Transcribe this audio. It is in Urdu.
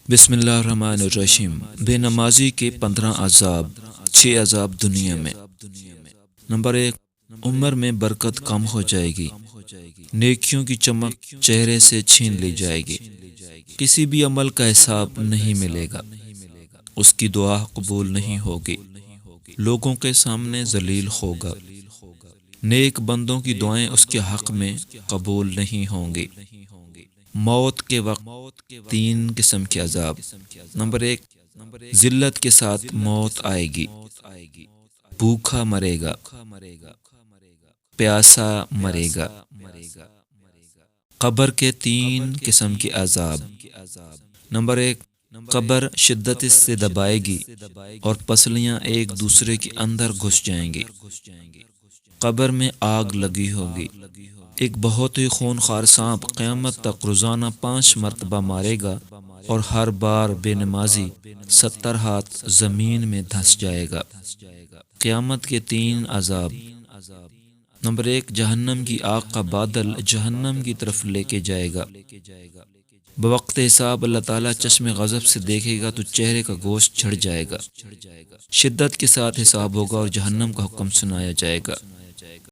بسم اللہ الرحمن الرحیم۔ بے نمازی کے 15 عذاب، 6 عذاب دنیا میں۔ نمبر 1، عمر میں برکت کم ہو جائے گی، نیکیوں کی چمک چہرے سے چھین لی جائے گی، کسی بھی عمل کا حساب نہیں ملے گا، اس کی دعا قبول نہیں ہوگی، لوگوں کے سامنے ذلیل ہوگا، نیک بندوں کی دعائیں اس کے حق میں قبول نہیں ہوں گی۔ موت کے وقت 3 قسم کے عذاب۔ نمبر 1، ذلت کے ساتھ موت آئے گی، بھوکا مرے گا، پیاسا مرے گا۔ قبر کے 3 قسم کے عذاب۔ نمبر 1، قبر شدت سے دبائے گی اور پسلیاں ایک دوسرے کے اندر گھس جائیں گی۔ قبر میں آگ لگی ہوگی، ایک بہت ہی خونخوار سانپ قیامت تک روزانہ 5 مرتبہ مارے گا اور ہر بار بے نمازی 70 ہاتھ زمین میں دھنس جائے گا۔ قیامت کے 3 عذاب۔ نمبر 1، جہنم کی آگ کا بادل جہنم کی طرف لے کے جائے گا۔ بوقت حساب اللہ تعالیٰ چشم غضب سے دیکھے گا تو چہرے کا گوشت جھڑ جائے گا، شدت کے ساتھ حساب ہوگا اور جہنم کا حکم سنایا جائے گا۔